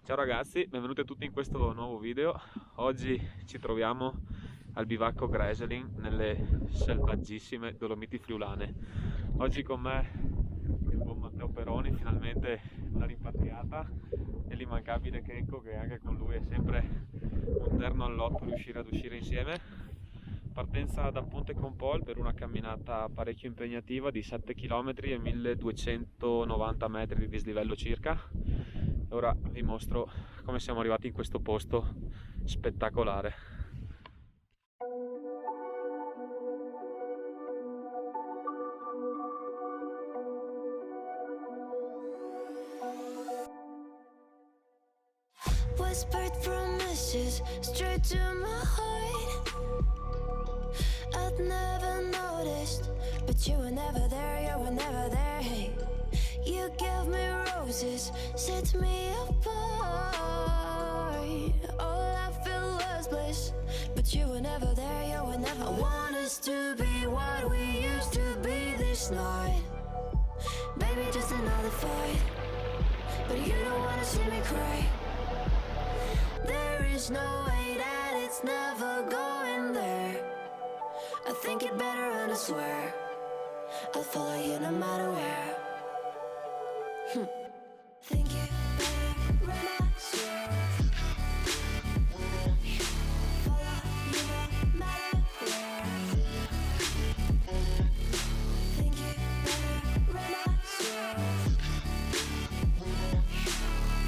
Ciao ragazzi, benvenuti a tutti in questo nuovo video. Oggi ci troviamo al bivacco Greselin nelle selvaggissime Dolomiti Friulane. Oggi con me il buon Matteo Peroni, finalmente una rimpatriata, e l'immancabile Kenko, che anche con lui è sempre un terno al lotto riuscire ad uscire insieme. Partenza da Ponte Compol per una camminata parecchio impegnativa di 7 km e 1290 metri di dislivello circa. Ora vi mostro come siamo arrivati in questo posto spettacolare. Whispered promises straight to my heart. I'd never noticed, but you were never there, you were never there. Hey, you gave me roses, set me apart. All I feel was bliss, but you were never there, you were never. I want us to be what we used to be this night. Maybe just another fight, but you don't wanna see me cry. There is no way that it's never going there. I think it better and I swear I'll follow you no matter where. Think it better and I swear follow you no matter where. Think it better and I swear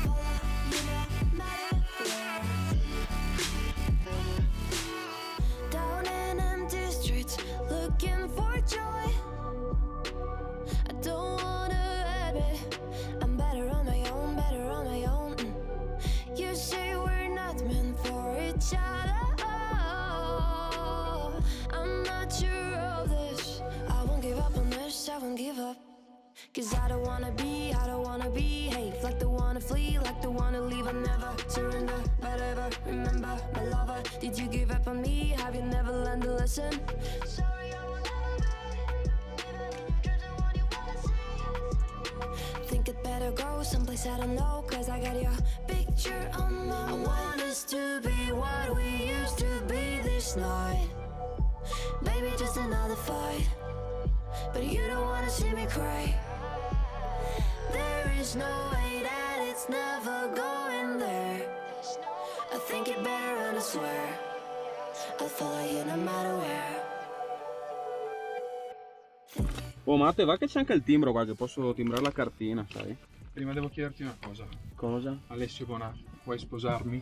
follow you no matter where. Down in empty streets, looking for joy. I don't wanna admit I'm better on my own, better on my own. You say we're not meant for each other. I'm not sure of this. I won't give up on this, I won't give up. Cause I don't wanna behave like the one to flee, like the one to leave. I never surrender, but ever remember my lover. Did you give up on me? Have you never learned to listen? Sorry, I will never be even you're the one you wanna see. Think it better go someplace I don't know, cause I got your picture on my mind. I want us to be what we used to be this night. Maybe just another fight, but you don't wanna see me cry. There is no way that it's never going there. I think it better and I swear I'll follow you no matter where. Oh Matte, va che c'è anche il timbro qua, che posso timbrare la cartina, sai? Prima devo chiederti una cosa. Cosa? Alessio Bonaffi, vuoi sposarmi?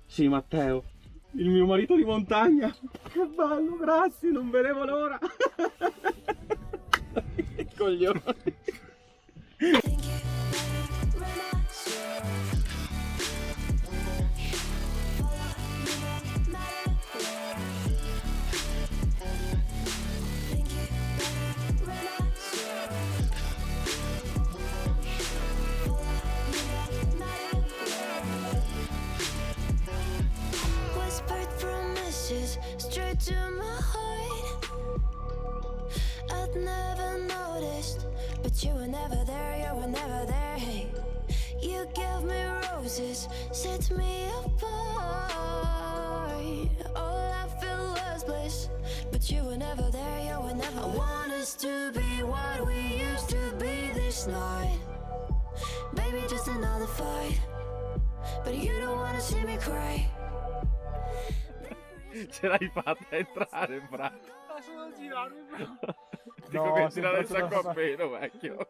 Sì, Matteo, il mio marito di montagna. Che bello, grazie, non vedevo l'ora. Coglione. Think it better and I swear follow you no matter where. Think it better and I swear follow you no matter where. Whispered promises straight to my heart. I'd never noticed, but you were never there, you were never there. Hey, you gave me roses, set me apart. All I feel was bliss, but you were never there, you were never. I want us to be what we used to be this night. Maybe just another fight, but you don't wanna see me cry. Ce l'hai fatta entrare, bravo. Solo girarmi, bro. Dico No, che sei tirare il preso sacco da- a pelo, vecchio.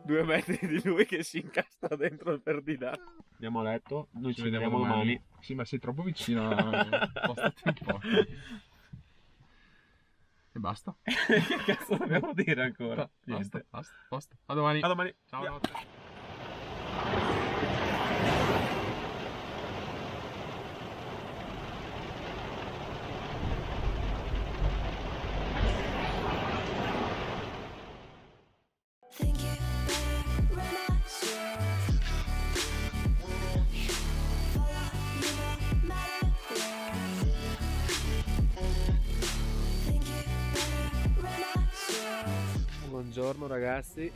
2 metri di lui che si incastra dentro il Ferdinand. Andiamo a letto, noi Ci vediamo domani. Sì, ma sei troppo vicino. Spostati un po'. E basta. Che cazzo dobbiamo dire ancora? Basta, basta. A domani. A domani. Ciao, Via. notte. Think it better and I swear follow you no matter where. Think it better and I swear Buongiorno ragazzi.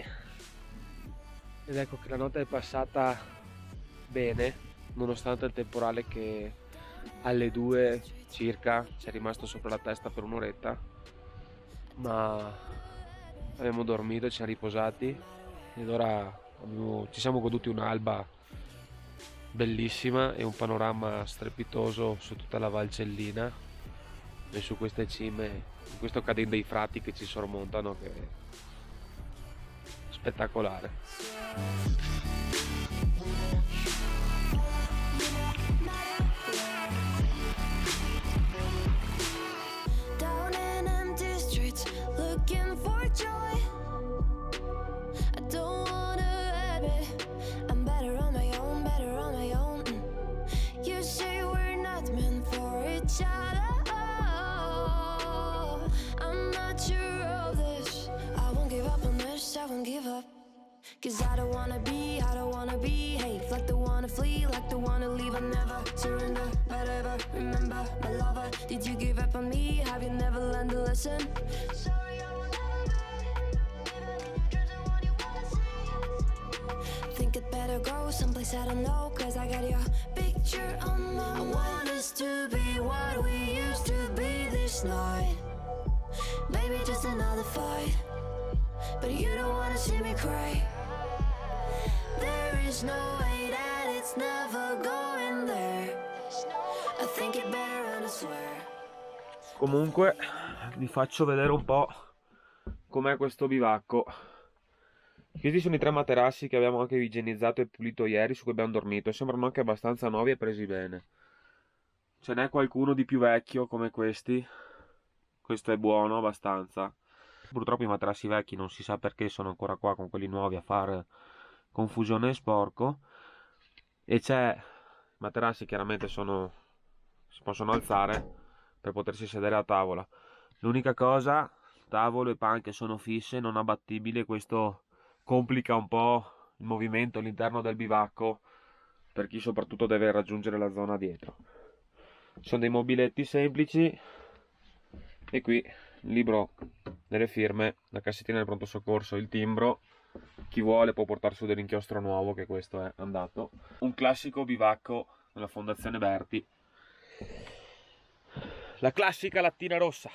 Ed ecco che la notte è passata bene, nonostante il temporale che alle 2 circa ci è rimasto sopra la testa per un'oretta, ma abbiamo dormito, ci siamo riposati ed ora ci siamo goduti un'alba bellissima e un panorama strepitoso su tutta la Valcellina e su queste cime, in questo Cadin dei Frati che ci sormontano, che è spettacolare. Down in empty streets, looking for joy. I don't wanna admit I'm better on my own, better on my own. You say we're not meant for each other. I'm not sure of this. I won't give up on this, I won't give up. Cause I don't wanna behave like the one to flee, like the one to leave. I never surrender, but ever remember my lover. Did you give up on me? Have you never learned to listen? Sorry, I will never be the one you wanna see. Think it better go someplace I don't know, cause I got your picture on my mind. I want us to be what we used to be this night. Maybe just another fight, but you don't wanna see me cry. There is no way that it's never going there. I think it better run, I swear. Comunque vi faccio vedere un po' com'è questo bivacco. Questi sono i 3 materassi che abbiamo anche igienizzato e pulito ieri, su cui abbiamo dormito. Sembrano anche abbastanza nuovi e presi bene. Ce n'è qualcuno di più vecchio come questi. Questo è buono abbastanza. Purtroppo i materassi vecchi non si sa perché sono ancora qua con quelli nuovi a fare confusione e sporco. E c'è i materassi chiaramente si possono alzare per potersi sedere a tavola. L'unica cosa, tavolo e panche sono fisse, non abbattibili, e questo complica un po' il movimento all'interno del bivacco per chi soprattutto deve raggiungere la zona dietro. Ci sono dei mobiletti semplici e qui il libro delle firme, la cassettina del pronto soccorso, il timbro. Chi vuole può portare su dell'inchiostro nuovo, che questo è andato. Un classico bivacco della Fondazione Berti. La classica lattina rossa.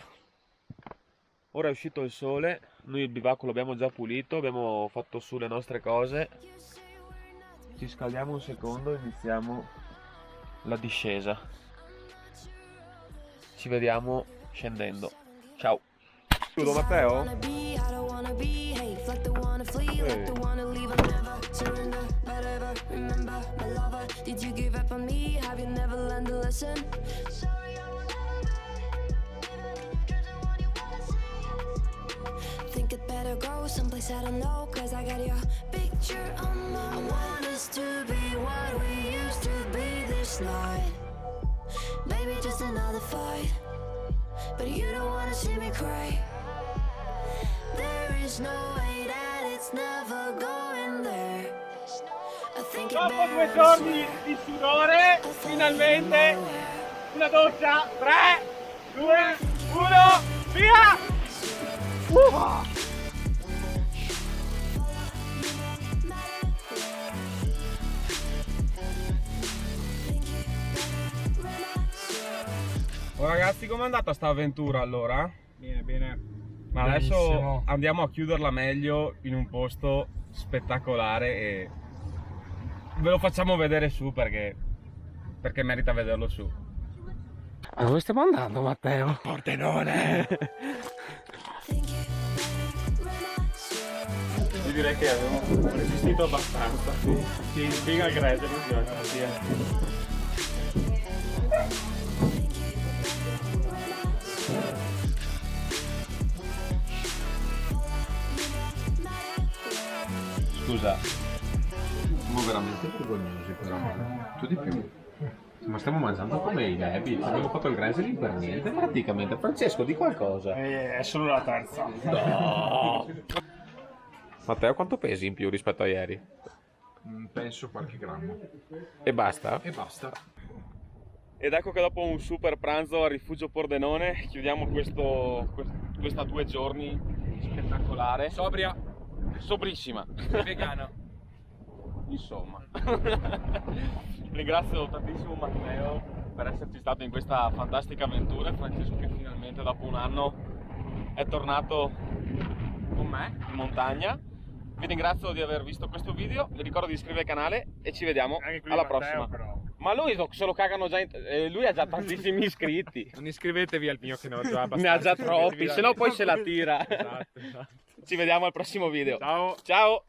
Ora è uscito il sole, noi il bivacco l'abbiamo già pulito, abbiamo fatto su le nostre cose. Ci scaldiamo un secondo e iniziamo la discesa. Ci vediamo scendendo. Ciao. Chiudo, Matteo? Did you give up on me? Have you never learned to listen? Sorry, I will never be the one you wanna see. Think it better go someplace I don't know, cause I got your picture on my mind. I want us to be what we used to be this night. Maybe just another fight, but you don't wanna see me cry. There is no way that it's never going there. Dopo 2 giorni di sudore, finalmente una doccia. 3, 2, 1, via! Oh ragazzi, com'è andata sta avventura allora? Bene, bene. Ma adesso Benissimo. andiamo a chiuderla meglio in un posto spettacolare e ve lo facciamo vedere su perché merita vederlo su. Ma dove stiamo andando, Matteo? Pordenone! Io direi che abbiamo resistito abbastanza. Sì, figa Grecia, Scusa, siamo veramente vergognosi però. Tu di più. Ma stiamo mangiando come i debiti. Abbiamo fatto il Greselin per niente praticamente. Francesco, di qualcosa. È solo la terza. No! Matteo, quanto pesi in più rispetto a ieri? Penso qualche grammo. E basta? E basta. Ed ecco che dopo un super pranzo al rifugio Pordenone chiudiamo questa 2 giorni spettacolare. Sobria, Sobrissima. vegana. Insomma. Ringrazio tantissimo Matteo per esserci stato in questa fantastica avventura e Francesco che finalmente dopo un anno è tornato con me in montagna. Vi ringrazio di aver visto questo video, vi ricordo di iscrivervi al canale e ci vediamo alla prossima. Ma lui se lo cagano già, lui ha già tantissimi iscritti. Non iscrivetevi al mio che ne ho già abbastanza. Ne ha già troppi, se no poi se la tira. Esatto. Ci vediamo al prossimo video. Ciao. Ciao.